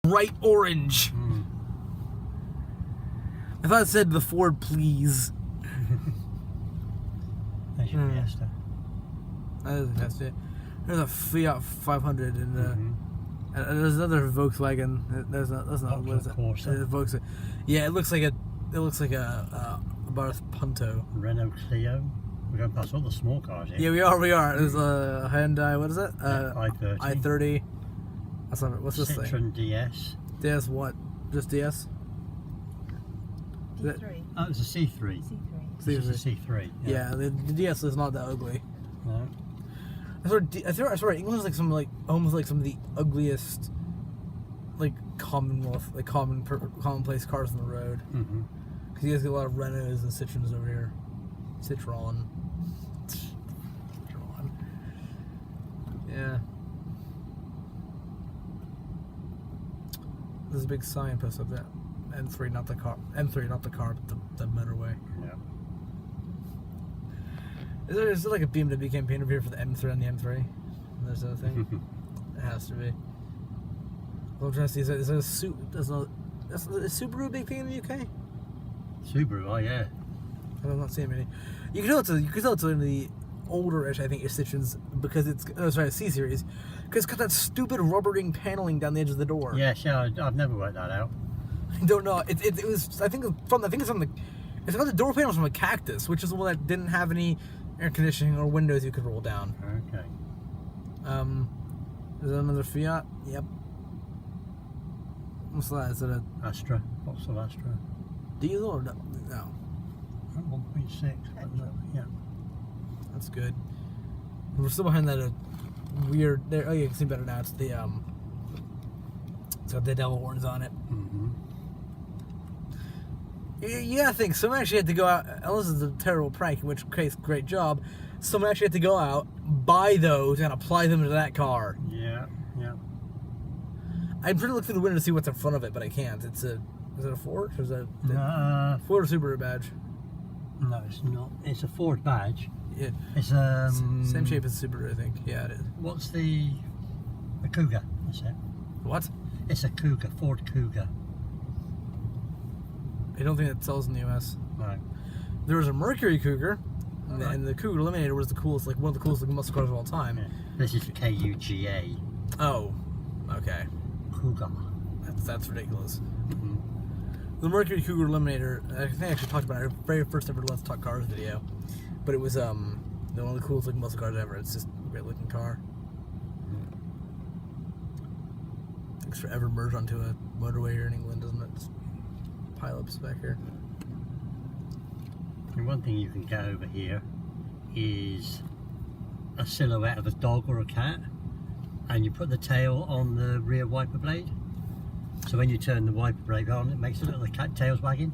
bright orange. Mm. I thought it said the Ford, please. There's your Fiesta. That's it. There's a Fiat 500 and Mm-hmm. there's another Volkswagen. That's not what is it? Volkswagen. Yeah, it looks like a Barth Punto. Renault Clio. We're going past all the small cars here. Yeah, we are. There's a Hyundai. What is it? i30. i30. That's not. What's this thing? Citroen DS. DS what? Just DS? D3. Oh, it's a C3. C3. This is a C3. Yeah, the DS is not that ugly. No. I swear, England's like almost like some of the ugliest, like commonplace cars on the road. Mm-hmm. Because you guys get a lot of Renaults and Citroens over here. Citroen. Yeah. There's a big sign posted up there. M3, not the car. M3, not the car, but the motorway. Yeah. Is there like a BMW campaign over here for the M3 and the M3? There's a thing. It has to be. What I'm trying to see is there a is Subaru a big thing in the UK? Subaru, oh yeah. I'm not seeing many. You can tell it's in the older-ish, I think, Citroens because it's C series because it's got that stupid rubbering paneling down the edge of the door. Yeah, sure. I've never worked that out. I don't know. It was it's got the door panels from a Cactus, which is the one that didn't have any air conditioning or windows you could roll down. Okay. Is that another Fiat? Yep. What's that? Is it a Astra. Vauxhall Astra. diesel or no? No. 1.6. Yeah. That's good. We're still behind that weird. There. Oh, you can see better now. It's the It's got the devil horns on it. Mm-hmm. Yeah, I think someone actually had to go out. Unless it's a terrible prank, in which case, great job. Someone actually had to go out, buy those, and apply them to that car. Yeah. Yeah. I'm trying to look through the window to see what's in front of it, but I can't. Is it a Ford? Or is it a Ford or Subaru badge? No, it's not. It's a Ford badge. Yeah. It's Same shape as Subaru, I think. Yeah, it is. What's the Cougar? That's it. What? It's a Cougar, Ford Cougar. I don't think it sells in the US. Right. There was a Mercury Cougar, and the Cougar Eliminator was the coolest, like one of the coolest looking muscle cars of all time. Yeah. This is KUGA. Oh, okay. Cougar. That's ridiculous. Mm-hmm. The Mercury Cougar Eliminator, I think I actually talked about it in our very first ever Let's Talk Cars video. But it was one of the coolest looking muscle cars ever. It's just a great looking car. Thanks for ever merged onto a motorway here in England, doesn't it? Just pile-ups back here. And one thing you can get over here is a silhouette of a dog or a cat, and you put the tail on the rear wiper blade. So when you turn the wiper blade on, it makes a little cat tails wagging.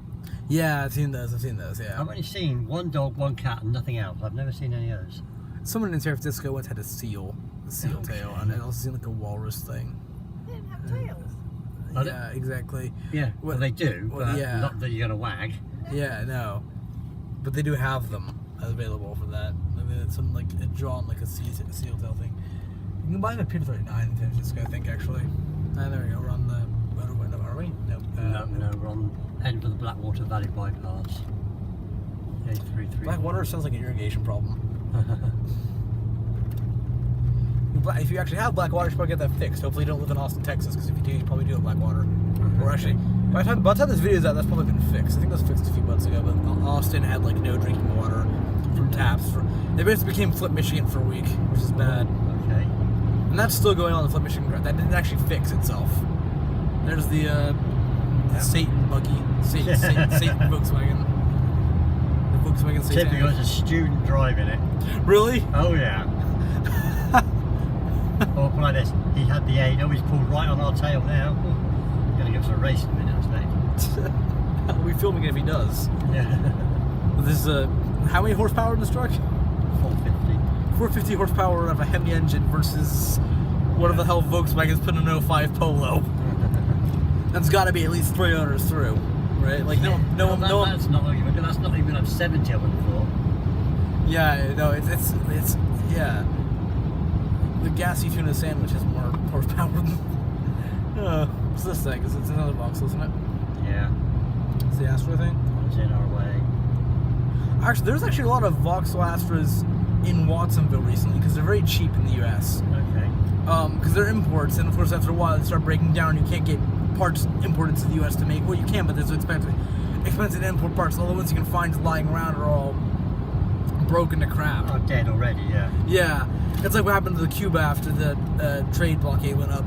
Yeah, I've seen those, yeah. I've only seen one dog, one cat, and nothing else. I've never seen any others. Someone in San Francisco once had a seal tail, and I also seen like a walrus thing. They didn't have tails. Yeah, exactly. Yeah, well they do, but yeah. not that you're going to wag. Yeah, no. But they do have them available for that. I mean, it's some like drawn like a seal tail thing. You can buy them at Pier 39 in San Francisco, I think, actually. There we go. We're on the motorway. No, are we? No. No, we're on heading for the Blackwater Valley bypass. 833. Blackwater sounds like an irrigation problem. If you actually have Blackwater, you should probably get that fixed. Hopefully you don't live in Austin, Texas, because if you do, you probably do have Blackwater. Or actually, by the time this video is out, that's probably been fixed. I think it was fixed a few months ago, but Austin had like no drinking water from taps. They basically became Flip, Michigan for a week, which is bad. Okay. And that's still going on in Flip, Michigan. That didn't actually fix itself. There's the Satan buggy. Satan Volkswagen. The Volkswagen Satan. Typically, was a student driving it. Really? Oh, yeah. Or put like this, he had the 8, he's pulled right on our tail now. Gonna give us a race in a minute, I How are we filming it if he does? Yeah. This is how many horsepower in this truck? 450. 450 horsepower of a Hemi engine versus what the hell Volkswagen's putting in an 05 Polo. That's got to be at least 3 owners through, right? Like no one. That's not even up 70. I would have thought. Yeah, no, it's yeah. The gassy tuna sandwich has more horsepower than. What's this thing? It's another Vauxhall, isn't it? Yeah. It's the Astra thing. It's in our way. Actually, there's actually a lot of Vauxhall Astras in Watsonville recently because they're very cheap in the U.S. Okay. Because they're imports, and of course after a while they start breaking down. You can't get parts imported to the U.S. to make. Well, you can, but there's expensive to import parts. All the ones you can find lying around are all broken to crap. Oh, dead already. Yeah. Yeah, it's like what happened to the Cuba after the trade blockade went up,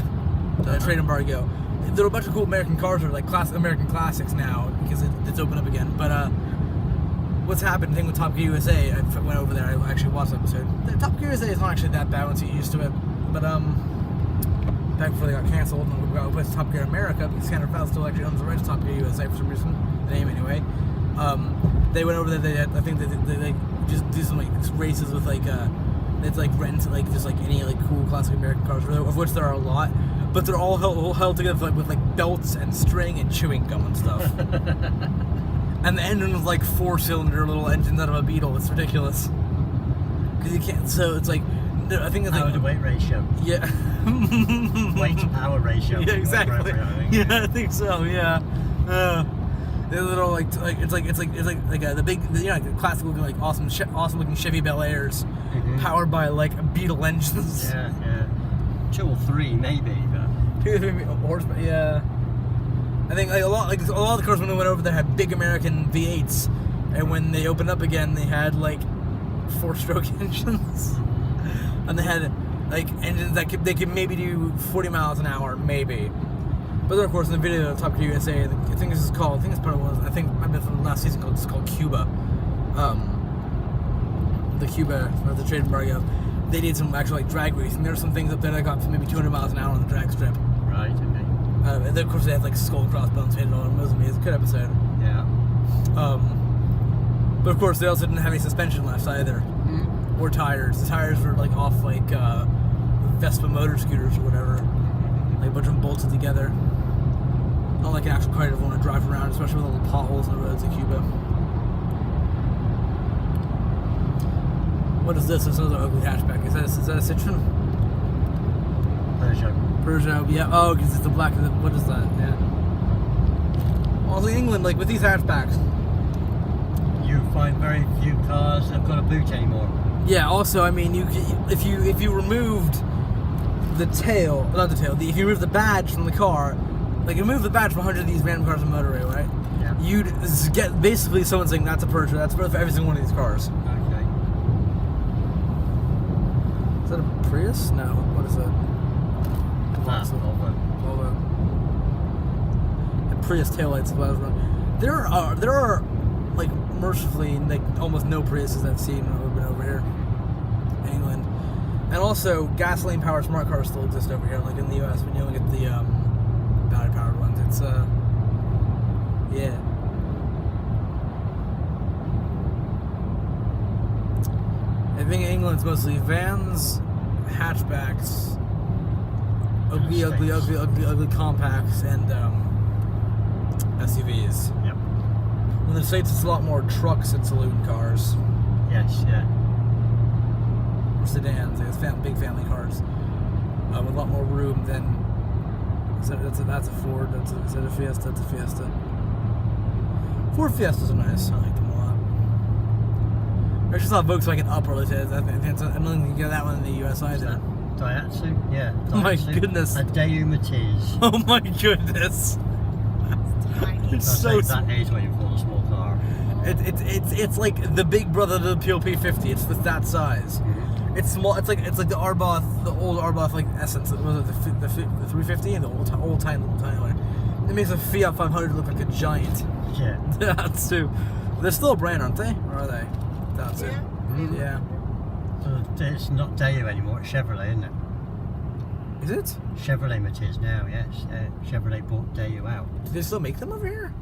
the trade embargo. There are a bunch of cool American cars that are like American classics now because it's opened up again. But what's happened? The thing with Top Gear USA, I went over there. I actually watched the episode. The Top Gear USA is not actually that bad once you get used to it. But back before they got canceled, and we got with Top Gear America because Sandra Fowles still actually owns the rights to Top Gear USA for some reason. The name anyway. They went over there. I think they just do some like races with like it's like rent like just like any like cool classic American cars, of which there are a lot. But they're all held together with like belts and string and chewing gum and stuff. And the engine was like 4-cylinder little engines out of a Beetle. It's ridiculous. Because you can't. So it's like I think it's Power like to weight ratio. Yeah. Weight to power ratio. Yeah, exactly. I think. Yeah, I think so. Yeah. The little like it's like the big the classic looking like awesome looking Chevy Bel Airs, powered by like Beetle engines. Yeah, yeah. 2 or 3 maybe, but 2 or 3 horsepower. Yeah. I think like a lot of the cars when they went over there had big American V8s, and when they opened up again, they had like 4-stroke engines, and they had like engines that they could maybe do 40 miles an hour, maybe. But then, of course, in the video of Top Gear USA, I think this is called. I think it's part of one. I think I've been from the last season called. It's called Cuba. The Cuba or the trade embargo. They did some actual like drag racing. There were some things up there that got to maybe 200 miles an hour on the drag strip. right, okay. And then, of course, they had like skull and crossbones painted on them. It was amazing. It was a good episode. Yeah. But of course, they also didn't have any suspension left either, or tires. The tires were like off like Vespa motor scooters or whatever. Like a bunch of them bolted together. Not like an actual car you'd want to drive around, especially with all the potholes in the roads of Cuba. What is this? This is another ugly hatchback. Is that a Citroen? Peugeot, yeah. Oh, because it's the black. What is that? Yeah. Also, England, like with these hatchbacks. You find very few cars that have got a boot anymore. Yeah. Also, I mean, if you removed the tail, not the tail. If you remove the badge from the car, like you remove the badge from 100 of these random cars on the motorway, right? Yeah. You'd get basically someone saying that's a Peugeot. That's for every single one of these cars. Okay. Is that a Prius? No. What is it? Volvo. The Prius taillights. There are like mercifully like almost no Priuses I've seen when I've been over here in England. And also, gasoline-powered smart cars still exist over here, like in the U.S. When you only get the battery-powered ones, it's yeah. I think in England it's mostly vans, hatchbacks, ugly compacts, and SUVs. Yep. In the States, it's a lot more trucks and saloon cars. Yes, yeah. Sedans, it's big family cars with a lot more room than. That's a Ford. Is that a Fiesta? That's a Fiesta. Ford Fiestas are nice. I like them a lot. I actually saw Volkswagen Up earlier today. I don't think you can get that one in the US either. Daihatsu? Yeah. Daihatsu. Oh my goodness. A Daewoo Matiz. Oh my goodness. It's so that is what you call a small car. It's like the big brother to the PLP50. It's that size. It's small. It's like the Arbath, the old Arbath like Essence. Was it the 350 and the old tiny one? It makes a Fiat 500 look like a giant. Yeah. That's too. They're still a brand, aren't they? Or are they? That's it. Yeah. It's not Daewoo anymore. It's Chevrolet, isn't it? Is it? Chevrolet Matiz now. Yes. Chevrolet bought Daewoo out. Do they still make them over here?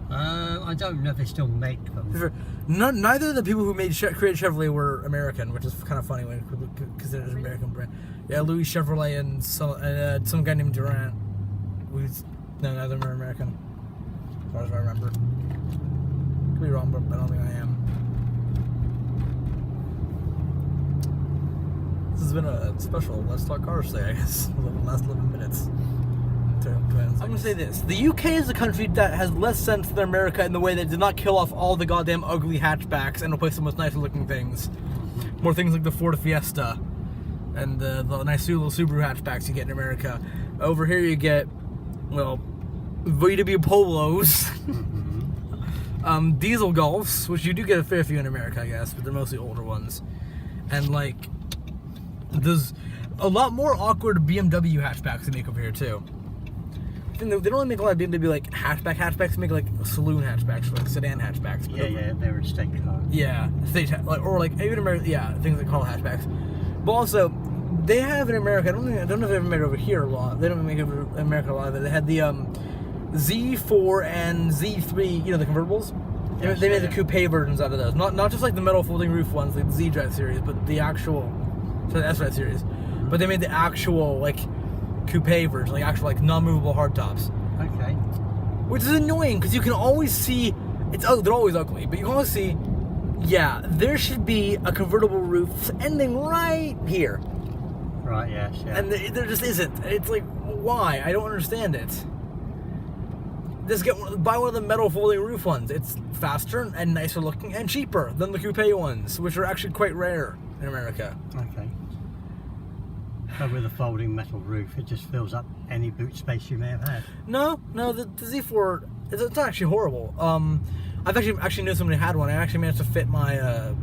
I don't know if they still make them. Neither of the people who created Chevrolet were American, which is kind of funny when people consider it an American brand. Yeah, Louis Chevrolet and some guy named Durant. None of them are American, as far as I remember. Could be wrong, but I don't think I am. This has been a special Let's Talk Cars today, I guess. The last 11 minutes. I'm gonna say this: the UK is a country that has less sense than America in the way that it did not kill off all the goddamn ugly hatchbacks and replace them with nicer looking things. More things like the Ford Fiesta and the nice little Subaru hatchbacks you get in America. Over here you get, well, VW Polos, diesel Golfs, which you do get a fair few in America, I guess, but they're mostly older ones. And like, there's a lot more awkward BMW hatchbacks they make over here too. I think they don't really make a lot of BMW like hatchbacks. They make like saloon hatchbacks, like sedan hatchbacks. Yeah, they're a state car. Yeah, or like even America. Yeah, things they call hatchbacks. But also, they have in America. I don't know if they've ever made it over here a lot. They don't make it over in America a lot of it. They had the Z4 and Z3. You know, the convertibles. Yes, they made the coupe versions out of those. Not just like the metal folding roof ones, like the Z-Drive series, but the actual, so the S-Drive series. But they made the actual like coupe version, like actual like non-movable hardtops. Okay. Which is annoying because you can always see they're always ugly, but you can always see, yeah, there should be a convertible roof ending right here. Right. Yes. Yeah. And there just isn't. It's like, why? I don't understand it. Just buy one of the metal folding roof ones. It's faster and nicer looking and cheaper than the coupe ones, which are actually quite rare in America. Okay. But with a folding metal roof, it just fills up any boot space you may have had. No, the Z4, it's not actually horrible. I've actually knew somebody had one. I actually managed to fit my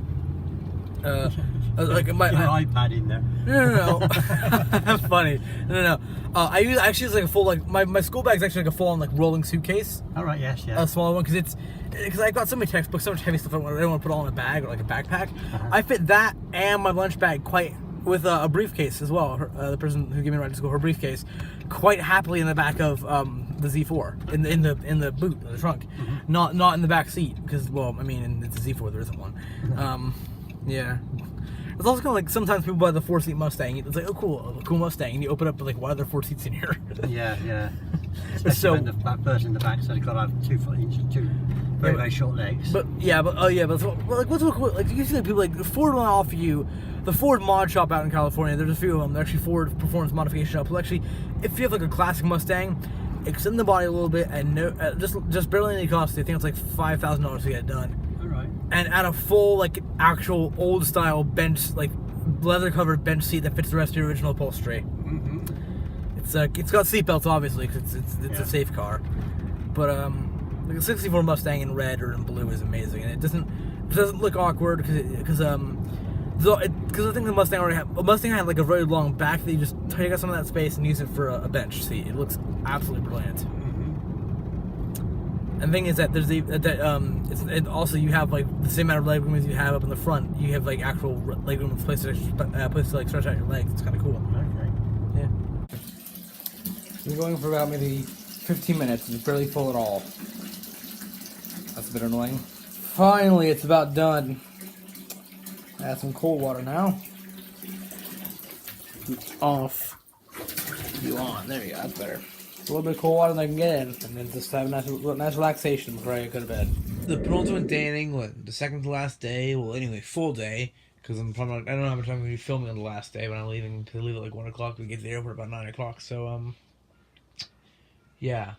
like my iPad in there. No. That's funny. No. I actually use like a full my school bag's actually like a full on like rolling suitcase. All right. Yes. Yeah. A smaller one because I've got so many textbooks, so much heavy stuff. I don't want to put all in a bag or like a backpack. I fit that and my lunch bag with a briefcase as well. The person who gave me a ride to school, her briefcase, quite happily in the back of the Z4 in the boot, in the trunk, not in the back seat because, well, I mean, it's a Z4, there isn't one. Yeah. It's also kind of like sometimes people buy the 4-seat Mustang. It's like, oh, cool, a cool Mustang, and you open up like, why are there 4 seats in here? Yeah. Especially when the person in the back said, "Got to have 2 very short legs." But like what's so cool? Like you see like people like Ford will offer you the Ford Mod Shop out in California. There's a few of them. They're actually Ford Performance Modification Shop. Well, actually, if you have like a classic Mustang, extend the body a little bit and just barely any cost. I think it's like $5,000 to get it done. All right. And add a full like actual old style bench, like leather covered bench seat that fits the rest of your original upholstery. It's got seatbelts obviously because it's a safe car, but like a 64 Mustang in red or in blue is amazing, and it doesn't look awkward because I think the Mustang had like a very long back that you just take out some of that space and use it for a bench seat. It looks absolutely brilliant. And the thing is that also you have like the same amount of legroom as you have up in the front. You have like actual legroom with place to like stretch out your legs. It's kind of cool. Okay. Yeah. We're going for about maybe 15 minutes. It's barely full at all. That's a bit annoying. Finally, it's about done. Add some cold water now. Off. You on. There you go. That's better. A little bit of cold water that I can get in, and then just have a nice relaxation before I go to bed. The penultimate day in England. The second to last day. Well, anyway, full day. Because I don't know how much I'm going to be filming on the last day, but I'm leaving at like 1 o'clock. We get to the airport about 9 o'clock. So, yeah.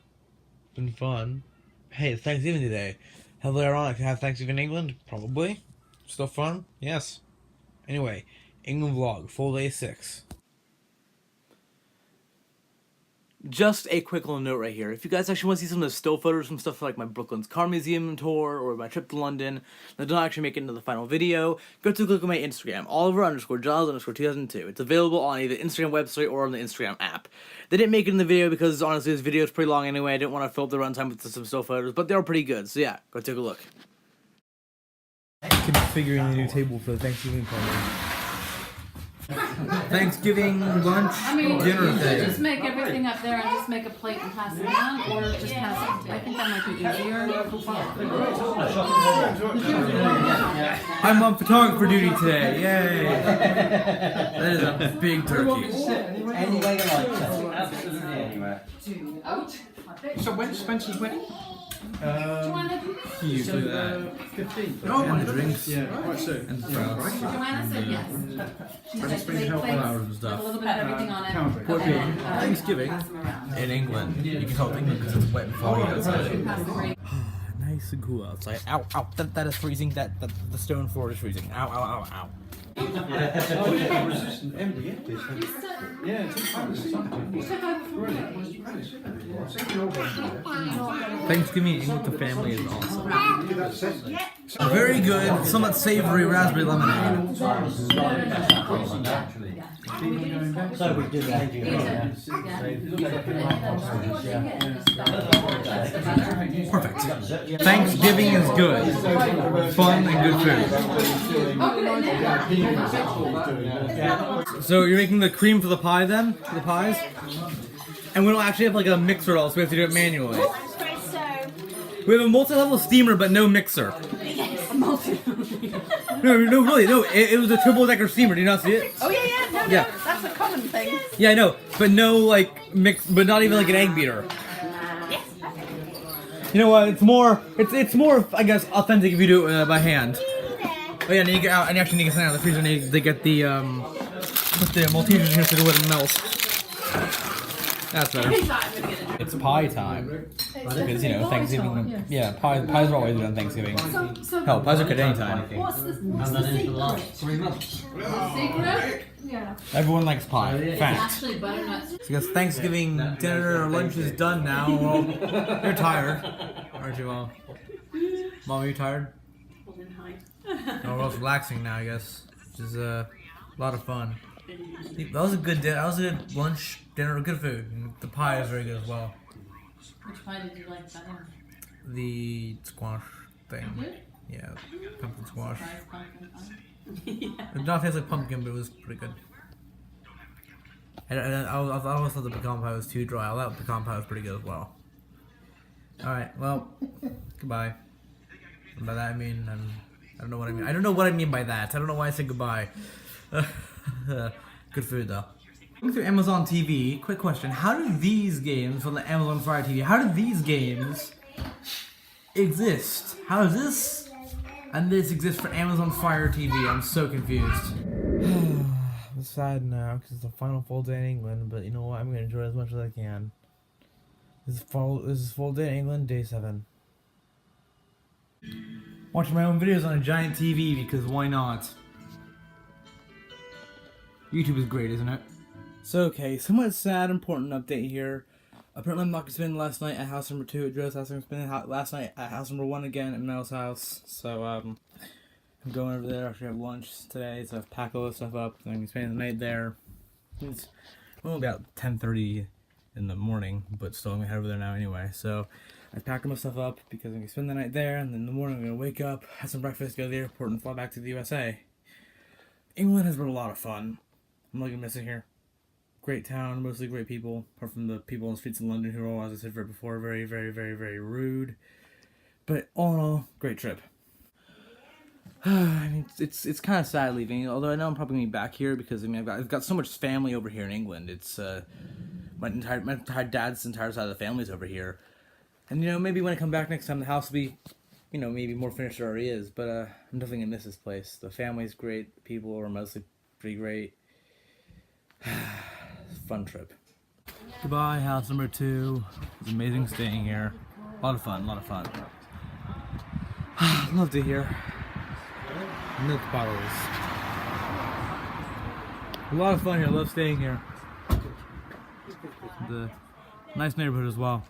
Been fun. Hey, it's Thanksgiving today. Heavily ironic to have Thanksgiving in England? Probably. Still fun? Yes. Anyway, England vlog, full day 6. Just a quick little note right here. If you guys actually want to see some of the still photos from stuff like my Brooklyn's Car Museum tour or my trip to London that don't actually make it into the final video, go to look at my Instagram, Oliver_Giles_2002. It's available on either Instagram website or on the Instagram app. They didn't make it in the video because honestly this video is pretty long anyway. I didn't want to fill up the runtime with some still photos, but they were pretty good. So yeah, go take a look. Configuring the new table for the Thanksgiving party. Thanksgiving lunch, dinner thing. Just make everything up there and just make a plate and pass it around, or just pass it. I think that might be easier. I'm on photographer duty today. Yay! That is a big turkey. Any way you like, absolutely anywhere. Ouch. So when's Spencer's wedding? Joanna, do you? Usually that. 15. Oh, my drinks. Yeah, quite soon. And Joanna said yes. She said spring big help plates flowers and with stuff. a little bit of everything on it. Cowboy. Poor And baby. then, Thanksgiving pass them around. in England. You can tell England because it's wet and foggy outside. Pass the grape. Nice and cool outside. Ow, ow, that is freezing. That the stone floor is freezing. Ow, ow, ow, ow. Oh, yeah, resistant MD. Yeah, it's Thanksgiving in England with the family is awesome. Very good, somewhat savory raspberry lemonade. So we did that. Perfect. Thanksgiving is good. Fun and good food. So you're making the cream for the pie then? For the pies? And we don't actually have like a mixer at all, so we have to do it manually. We have a multi-level steamer, but no mixer. No, really, no. It was a triple-decker steamer. Do you not see it? Oh yeah, no, Yeah. that's a common thing. Yeah, I know, but no like mix, but not even like an egg beater. You know what? It's more, I guess, authentic if you do it by hand. Oh yeah, and you get out, and you actually need to get something out of the freezer. And they get the put the Maltesers in here so it wouldn't melt. That's better. It's pie time. Because, you know, Thanksgiving, yeah, pies are always good on Thanksgiving. Hell, pies are good anytime. And then into the last 3 months. Secret? Yeah. Everyone likes pie. Fact. Actually, butternuts. Because Thanksgiving dinner or lunch is done now. Well, you're tired, aren't you all? Mom, are you tired? Oh, we're all relaxing now, I guess. Which is a lot of fun. That was a good dinner. That was a good lunch, dinner, good food. And the pie is very good as well. Which pie did you like better? The squash thing. Good? Yeah, pumpkin squash. Surprise pumpkin pie. It did not taste like pumpkin, but it was pretty good. And I always thought the pecan pie was too dry. I thought the pecan pie was pretty good as well. Alright, well, goodbye. And by that I mean, I don't know what I mean. I don't know what I mean by that. I don't know why I said goodbye. Good food though. Looking through Amazon TV, quick question. How do these games from the Amazon Fire TV, how do these games exist? How does this and this exist for Amazon Fire TV? I'm so confused. I'm sad now because it's the final full day in England, but you know what? I'm going to enjoy it as much as I can. This is full day in England, day 7. Watching my own videos on a giant TV because why not? YouTube is great, isn't it? So, okay, somewhat sad, important update here. Apparently I'm not going to spend last night at house number 2 at Joe's house. I'm going to spend last night at house number 1 again at Mel's house. So, I'm going over there after I have lunch today, so I've packed all this stuff up. I'm going to spend the night there. It's only about 10:30 in the morning, but still I'm going to head over there now anyway. So, I've packed all my stuff up because I'm going to spend the night there, and then in the morning I'm going to wake up, have some breakfast, go to the airport, and fly back to the USA. England has been a lot of fun. I'm not going to miss it here. Great town, mostly great people, apart from the people on the streets in London who are all, as I said right before, very, very, very, very rude. But all in all, great trip. I mean, it's kind of sad leaving, although I know I'm probably going to be back here because, I mean, I've got so much family over here in England. It's, my entire dad's entire side of the family's over here. And, you know, maybe when I come back next time, the house will be, you know, maybe more finished than it already is. But, I'm definitely going to miss this place. The family's great. The people are mostly pretty great. Fun trip. Goodbye, house number 2. It's amazing staying here. A lot of fun, a lot of fun. Loved it here. Milk bottles. A lot of fun here, love staying here. The nice neighborhood as well.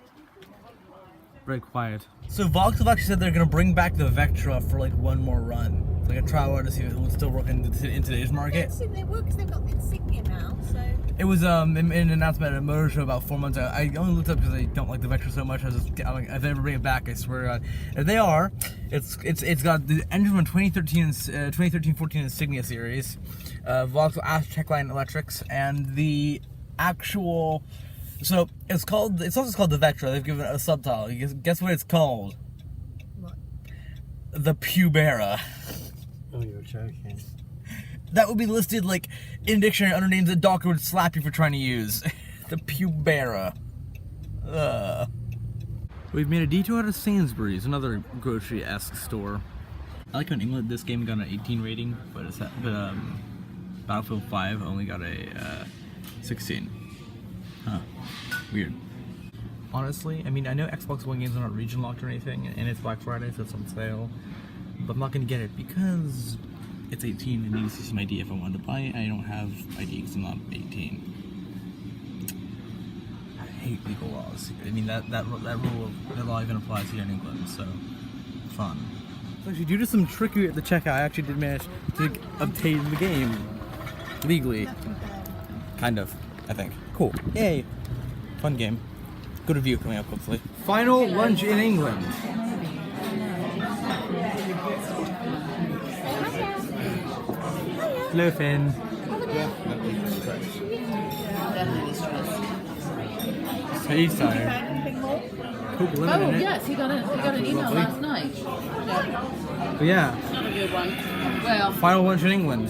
Very quiet. So Vox have actually said they're gonna bring back the Vectra for like one more run. It's like a trial run to see if it would still work in today's market. I think they will because they've got the insignia now, so... It was in an announcement at a motor show about 4 months ago. I only looked up because I don't like the Vectra so much. I'm like, if they ever bring it back, I swear to God. If they are, it's got the engine from 2013-14 Insignia series, Vox Checkline Electrics, and the actual. So it's also called the Vectra. They've given it a subtitle. Guess what it's called? What? The Pubera. Oh, you're joking. That would be listed like in dictionary under names that Docker would slap you for trying to use. The Pubera. We've made a detour out of Sainsbury's, another grocery-esque store. I like how in England this game got an 18 rating, but Battlefield 5 only got a 16. Huh. Weird. Honestly, I mean, I know Xbox One games are not region locked or anything, and it's Black Friday, so it's on sale. But I'm not gonna get it because it's 18 and needs to see my ID if I wanted to buy it. I don't have ID because I'm not 18. I hate legal laws. I mean, that law even applies here in England, so fun. Actually, due to some trickery at the checkout, I actually did manage to obtain the game legally. Kind of, I think. Cool. Yay. Fun game. Good review coming up, hopefully. Final lunch in England. Hello, Finn. Definitely stressed. So he's tired. Cool, Oh living in it. yes, he got an email Lovely. last night. But yeah, Not a good one. Well, final lunch in England.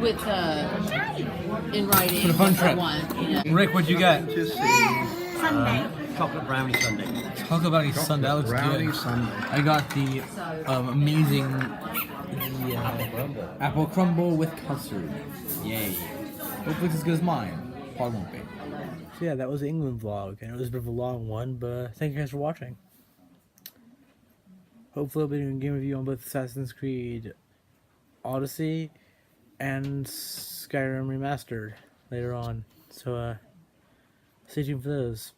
with in writing. For the fun what I trip. want, you know. Rick, what'd you get? Chocolate brownie sundae. Talk about a sundae. That looks Brownie good. sundae. I got the amazing apple crumble with custard. Yay. Hopefully it's as good as mine. Probably won't be. So yeah, that was the England vlog, and it was a bit of a long one, but thank you guys for watching. Hopefully I'll be doing a game review on both Assassin's Creed Odyssey and Skyrim Remastered later on. So stay tuned for those.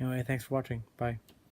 Anyway, thanks for watching. Bye.